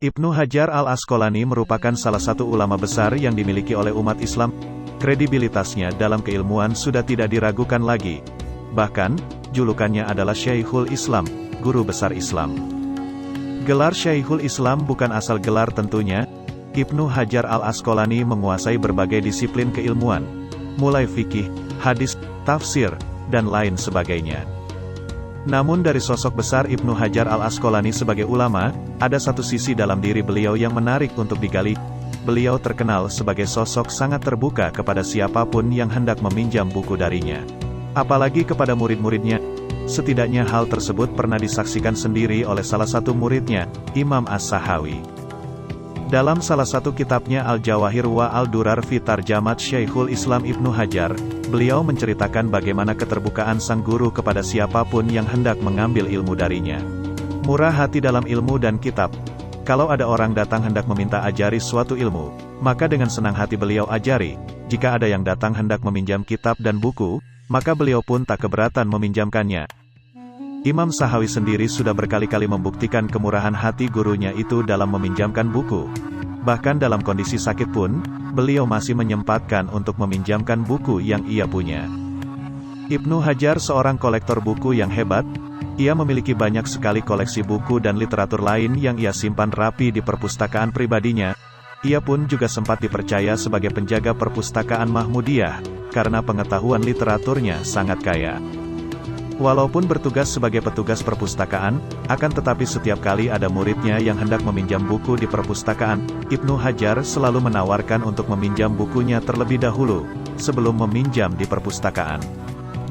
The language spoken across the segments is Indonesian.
Ibnu Hajar al-Asqalani merupakan salah satu ulama besar yang dimiliki oleh umat Islam. Kredibilitasnya dalam keilmuan sudah tidak diragukan lagi. Bahkan, julukannya adalah Syekhul Islam, guru besar Islam. Gelar Syekhul Islam bukan asal gelar tentunya. Ibnu Hajar al-Asqalani menguasai berbagai disiplin keilmuan, mulai fikih, hadis, tafsir, dan lain sebagainya. Namun dari sosok besar Ibnu Hajar al-Asqalani sebagai ulama, ada satu sisi dalam diri beliau yang menarik untuk digali. Beliau terkenal sebagai sosok sangat terbuka kepada siapapun yang hendak meminjam buku darinya. Apalagi kepada murid-muridnya. Setidaknya hal tersebut pernah disaksikan sendiri oleh salah satu muridnya, Imam As-Sahawi. Dalam salah satu kitabnya Al-Jawahir wa Al-Durar fi Tarjamat Syekhul Islam Ibnu Hajar, beliau menceritakan bagaimana keterbukaan sang guru kepada siapapun yang hendak mengambil ilmu darinya. Murah hati dalam ilmu dan kitab. Kalau ada orang datang hendak meminta ajari suatu ilmu, maka dengan senang hati beliau ajari. Jika ada yang datang hendak meminjam kitab dan buku, maka beliau pun tak keberatan meminjamkannya. Imam Sahawi sendiri sudah berkali-kali membuktikan kemurahan hati gurunya itu dalam meminjamkan buku. Bahkan dalam kondisi sakit pun, beliau masih menyempatkan untuk meminjamkan buku yang ia punya. Ibnu Hajar seorang kolektor buku yang hebat. Ia memiliki banyak sekali koleksi buku dan literatur lain yang ia simpan rapi di perpustakaan pribadinya. Ia pun juga sempat dipercaya sebagai penjaga perpustakaan Mahmudiyah, karena pengetahuan literaturnya sangat kaya. Walaupun bertugas sebagai petugas perpustakaan, akan tetapi setiap kali ada muridnya yang hendak meminjam buku di perpustakaan, Ibnu Hajar selalu menawarkan untuk meminjam bukunya terlebih dahulu, sebelum meminjam di perpustakaan.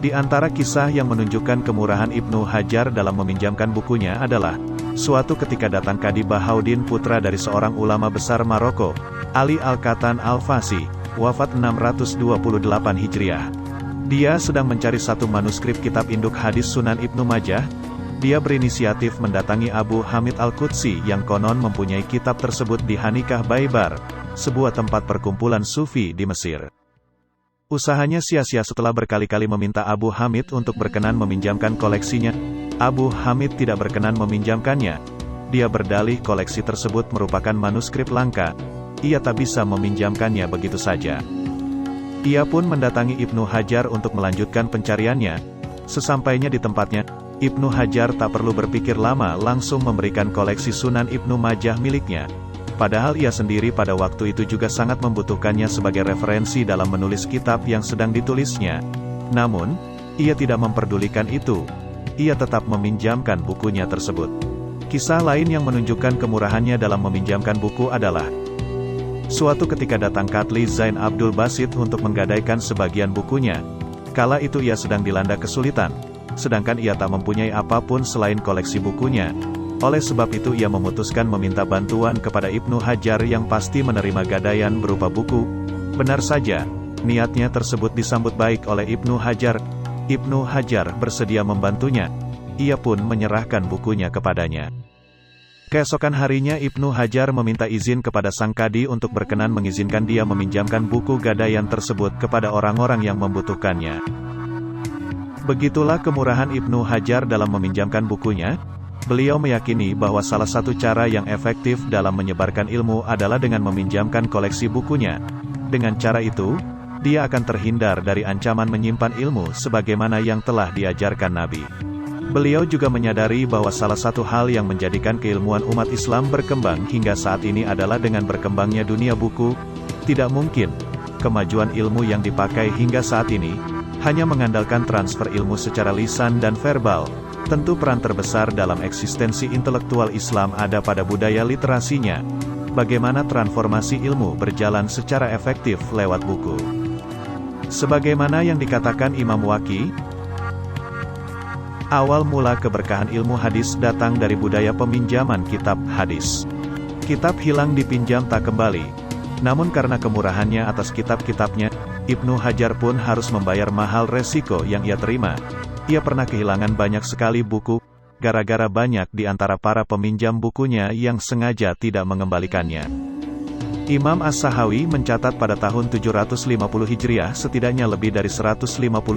Di antara kisah yang menunjukkan kemurahan Ibnu Hajar dalam meminjamkan bukunya adalah, suatu ketika datang Kadi Bahauddin putra dari seorang ulama besar Maroko, Ali Al-Katan Al-Fasi, wafat 628 Hijriah. Dia sedang mencari satu manuskrip kitab induk hadis Sunan Ibnu Majah. Dia berinisiatif mendatangi Abu Hamid Al-Qudsi yang konon mempunyai kitab tersebut di Hanikah Baibar, sebuah tempat perkumpulan sufi di Mesir. Usahanya sia-sia setelah berkali-kali meminta Abu Hamid untuk berkenan meminjamkan koleksinya. Abu Hamid tidak berkenan meminjamkannya. Dia berdalih koleksi tersebut merupakan manuskrip langka. Ia tak bisa meminjamkannya begitu saja. Ia pun mendatangi Ibnu Hajar untuk melanjutkan pencariannya. Sesampainya di tempatnya, Ibnu Hajar tak perlu berpikir lama langsung memberikan koleksi Sunan Ibnu Majah miliknya. Padahal ia sendiri pada waktu itu juga sangat membutuhkannya sebagai referensi dalam menulis kitab yang sedang ditulisnya. Namun, ia tidak memperdulikan itu. Ia tetap meminjamkan bukunya tersebut. Kisah lain yang menunjukkan kemurahannya dalam meminjamkan buku adalah, suatu ketika datang Katli Zain Abdul Basit untuk menggadaikan sebagian bukunya. Kala itu ia sedang dilanda kesulitan, sedangkan ia tak mempunyai apapun selain koleksi bukunya. Oleh sebab itu ia memutuskan meminta bantuan kepada Ibnu Hajar yang pasti menerima gadaian berupa buku. Benar saja, niatnya tersebut disambut baik oleh Ibnu Hajar. Ibnu Hajar bersedia membantunya. Ia pun menyerahkan bukunya kepadanya. Keesokan harinya Ibnu Hajar meminta izin kepada sang kadi untuk berkenan mengizinkan dia meminjamkan buku gadaian tersebut kepada orang-orang yang membutuhkannya. Begitulah kemurahan Ibnu Hajar dalam meminjamkan bukunya. Beliau meyakini bahwa salah satu cara yang efektif dalam menyebarkan ilmu adalah dengan meminjamkan koleksi bukunya. Dengan cara itu, dia akan terhindar dari ancaman menyimpan ilmu sebagaimana yang telah diajarkan Nabi. Beliau juga menyadari bahwa salah satu hal yang menjadikan keilmuan umat Islam berkembang hingga saat ini adalah dengan berkembangnya dunia buku. Tidak mungkin kemajuan ilmu yang dipakai hingga saat ini hanya mengandalkan transfer ilmu secara lisan dan verbal. Tentu peran terbesar dalam eksistensi intelektual Islam ada pada budaya literasinya. Bagaimana transformasi ilmu berjalan secara efektif lewat buku. Sebagaimana yang dikatakan Imam Waqi, awal mula keberkahan ilmu hadis datang dari budaya peminjaman kitab hadis. Kitab hilang dipinjam tak kembali. Namun karena kemurahannya atas kitab-kitabnya, Ibnu Hajar pun harus membayar mahal resiko yang ia terima. Ia pernah kehilangan banyak sekali buku, gara-gara banyak di antara para peminjam bukunya yang sengaja tidak mengembalikannya. Imam As-Sahawi mencatat pada tahun 750 Hijriah setidaknya lebih dari 150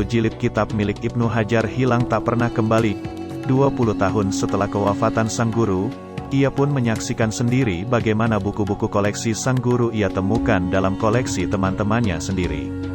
jilid kitab milik Ibnu Hajar hilang tak pernah kembali. 20 tahun setelah kewafatan sang guru, Ia pun menyaksikan sendiri bagaimana buku-buku koleksi sang guru ia temukan dalam koleksi teman-temannya sendiri.